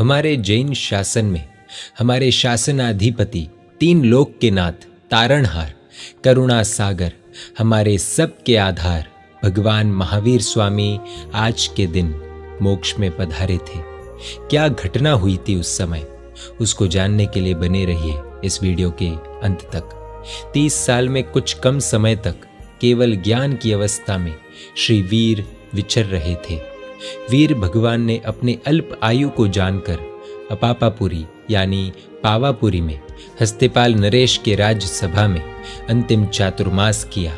हमारे जैन शासन में हमारे शासनाधिपति, तीन लोक के नाथ, तारणहार, करुणा सागर, हमारे सब के आधार भगवान महावीर स्वामी आज के दिन मोक्ष में पधारे थे। क्या घटना हुई थी उस समय, उसको जानने के लिए बने रहिए इस वीडियो के अंत तक। 30 साल में कुछ कम समय तक केवल ज्ञान की अवस्था में श्री वीर विचर रहे थे। वीर भगवान ने अपने अल्प आयु को जानकर अपापापुरी यानी पावापुरी में हस्तिपाल नरेश के राज्यसभा में अंतिम चातुर्मास किया।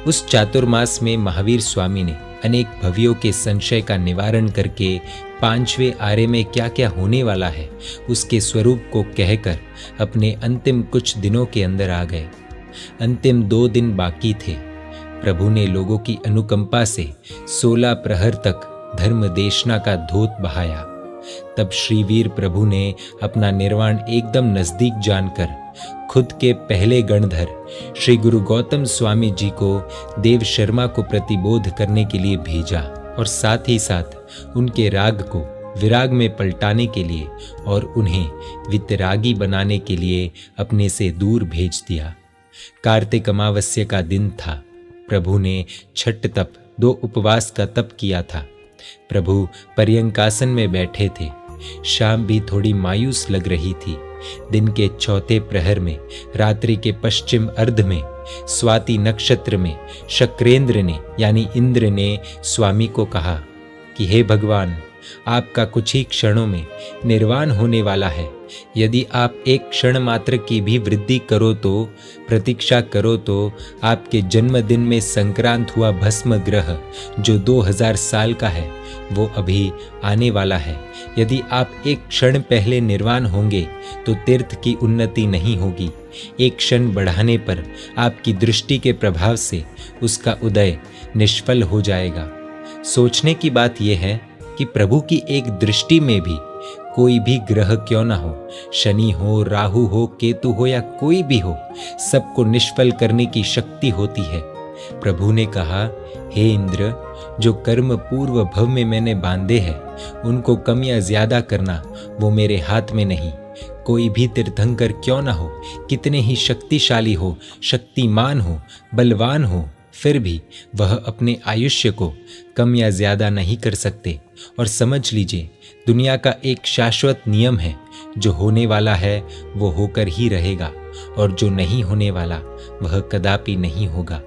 उस चातुर्मास में महावीर स्वामी ने अनेक भवियों के संशय का निवारण करके 5वें आरे में क्या क्या होने वाला है उसके स्वरूप को कहकर अपने अंतिम कुछ दिनों के अंदर आ गए। अंतिम 2 दिन बाकी थे। प्रभु ने लोगों की अनुकंपा से 16 प्रहर तक धर्म देशना का धोत बहाया। तब श्रीवीर प्रभु ने अपना निर्वाण एकदम नजदीक जानकर खुद के पहले गणधर श्री गुरु गौतम स्वामी जी को देव शर्मा को प्रतिबोध करने के लिए भेजा और साथ ही साथ उनके राग को विराग में पलटाने के लिए और उन्हें वितरागी बनाने के लिए अपने से दूर भेज दिया। कार्तिक अमावस्या का दिन था। प्रभु ने छठ तप 2 उपवास का तप किया था। प्रभु पर्यंकासन में बैठे थे। शाम भी थोड़ी मायूस लग रही थी। दिन के 4थे प्रहर में रात्रि के पश्चिम अर्ध में स्वाति नक्षत्र में शक्रेंद्र ने यानी इंद्र ने स्वामी को कहा कि हे भगवान, आपका कुछ ही क्षणों में निर्वाण होने वाला है। यदि आप एक क्षण मात्र की भी वृद्धि करो तो, प्रतीक्षा करो तो आपके जन्मदिन में संक्रांत हुआ भस्म ग्रह जो 2000 साल का है वो अभी आने वाला है। यदि आप एक क्षण पहले निर्वाण होंगे तो तीर्थ की उन्नति नहीं होगी। एक क्षण बढ़ाने पर आपकी दृष्टि के प्रभाव से उसका उदय निष्फल हो जाएगा। सोचने की बात यह है कि प्रभु की एक दृष्टि में भी कोई भी ग्रह क्यों ना हो, शनि हो, राहु हो, केतु हो या कोई भी हो, सबको निष्फल करने की शक्ति होती है। प्रभु ने कहा, हे इंद्र, जो कर्म पूर्व भव में मैंने बांधे हैं उनको कम या ज्यादा करना वो मेरे हाथ में नहीं। कोई भी तीर्थंकर क्यों ना हो, कितने ही शक्तिशाली हो, शक्तिमान हो, बलवान हो, फिर भी वह अपने आयुष्य को कम या ज्यादा नहीं कर सकते। और समझ लीजिए, दुनिया का एक शाश्वत नियम है, जो होने वाला है वो होकर ही रहेगा और जो नहीं होने वाला वह कदापि नहीं होगा।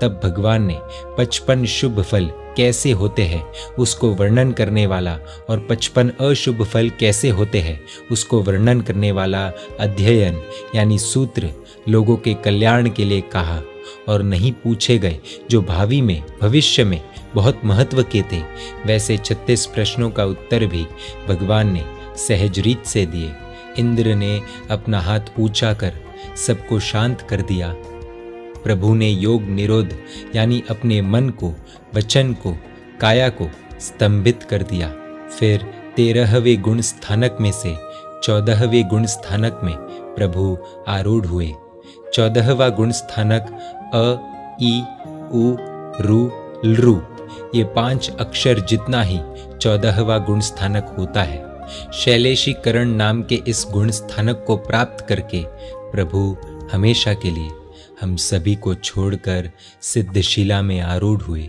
तब भगवान ने 55 शुभ फल कैसे होते हैं उसको वर्णन करने वाला और 55 अशुभ फल कैसे होते हैं उसको वर्णन करने वाला अध्ययन यानी सूत्र लोगों के कल्याण के लिए कहा और नहीं पूछे गए जो भावी में, भविष्य में बहुत महत्व के थे। वैसे 36 प्रश्नों का उत्तर भी भगवान ने सहज रीत से दिए। इंद्र ने अपना हाथ ऊंचा कर सबको शांत कर दिया। प्रभु ने योग निरोध यानी अपने मन को, वचन को, काया को स्तंभित कर दिया। फिर 13वें गुण स्थानक में से 14वें गुण स्थानक में प्रभु आरूढ़ हुए। 14वां गुण स्थानक अ, ई, उ, रु, लृ ये 5 अक्षर जितना ही 14वां गुण स्थानक होता है। शैलेशीकरण नाम के इस गुण स्थानक को प्राप्त करके प्रभु हमेशा के लिए हम सभी को छोड़कर सिद्धशिला में आरूढ़ हुए।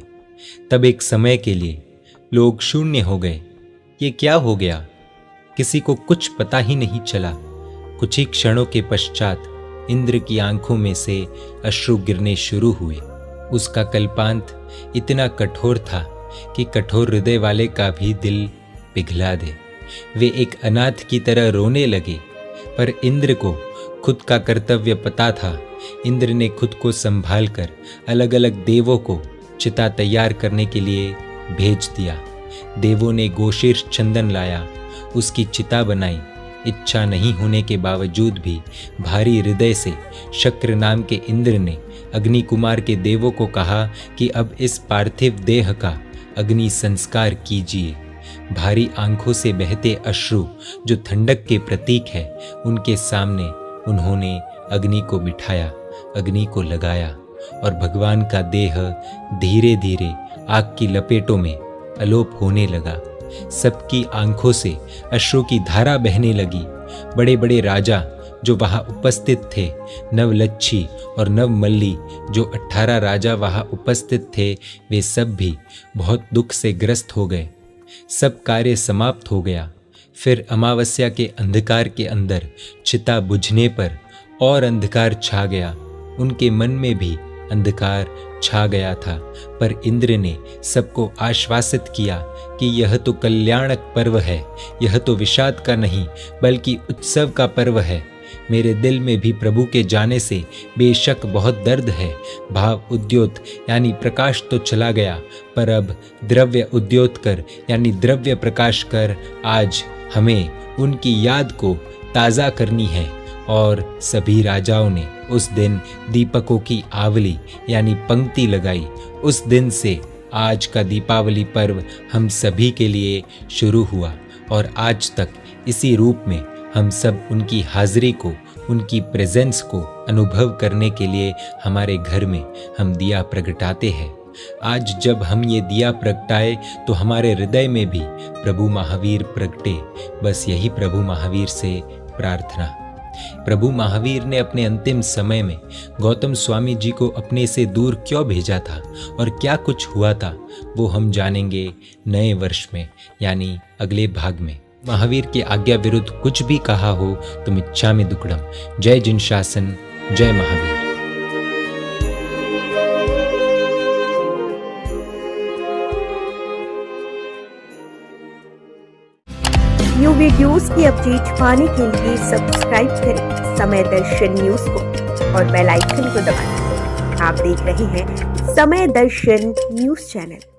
तब एक समय के लिए लोग शून्य हो गए। ये क्या हो गया, किसी को कुछ पता ही नहीं चला। कुछ ही क्षणों के पश्चात इंद्र की आंखों में से अश्रु गिरने शुरू हुए। उसका कल्पांत इतना कठोर था कि कठोर हृदय वाले का भी दिल पिघला दे। वे एक अनाथ की तरह रोने लगे, पर इंद्र को खुद का कर्तव्य पता था। इंद्र ने खुद को संभाल कर अलग अलग देवों को चिता तैयार करने के लिए भेज दिया। देवों ने गोशीर्ष चंदन लाया, उसकी चिता बनाई। इच्छा नहीं होने के बावजूद भी भारी हृदय से शक्र नाम के इंद्र ने अग्नि कुमार के देवों को कहा कि अब इस पार्थिव देह का अग्नि संस्कार कीजिए। भारी आंखों से बहते अश्रु जो ठंडक के प्रतीक है, उनके सामने उन्होंने अग्नि को बिठाया, अग्नि को लगाया और भगवान का देह धीरे धीरे आग की लपेटों में अलोप होने लगा। सबकी आंखों से अश्रु की धारा बहने लगी। बड़े बड़े राजा जो वहाँ उपस्थित थे, नवलच्छी और नवमल्ली जो 18 राजा वहाँ उपस्थित थे, वे सब भी बहुत दुख से ग्रस्त हो गए। सब कार्य समाप्त हो गया। फिर अमावस्या के अंधकार के अंदर चिता बुझने पर और अंधकार छा गया। उनके मन में भी अंधकार छा गया था, पर इंद्र ने सबको आश्वासित किया कि यह तो कल्याणक पर्व है, यह तो विषाद का नहीं बल्कि उत्सव का पर्व है। मेरे दिल में भी प्रभु के जाने से बेशक बहुत दर्द है। भाव उद्योत यानी प्रकाश तो चला गया, पर अब द्रव्य उद्योत कर यानी द्रव्य प्रकाश कर आज हमें उनकी याद को ताज़ा करनी है। और सभी राजाओं ने उस दिन दीपकों की आवली यानी पंक्ति लगाई। उस दिन से आज का दीपावली पर्व हम सभी के लिए शुरू हुआ और आज तक इसी रूप में हम सब उनकी हाजिरी को, उनकी प्रेजेंस को अनुभव करने के लिए हमारे घर में हम दिया प्रगटाते हैं। आज जब हम ये दिया प्रगटाए तो हमारे हृदय में भी प्रभु महावीर प्रगटे। बस यही प्रभु महावीर से प्रार्थना। प्रभु महावीर ने अपने अंतिम समय में गौतम स्वामी जी को अपने से दूर क्यों भेजा था और क्या कुछ हुआ था, वो हम जानेंगे नए वर्ष में यानी अगले भाग में। महावीर की आज्ञा विरुद्ध कुछ भी कहा हो तुम इच्छामि दुक्कडम। जय जिन शासन, जय महावीर। न्यू वीडियोस की अपडेट पाने के लिए सब्सक्राइब करें समय दर्शन न्यूज को और बेल आइकन को दबाएं। आप देख रहे हैं समय दर्शन न्यूज चैनल।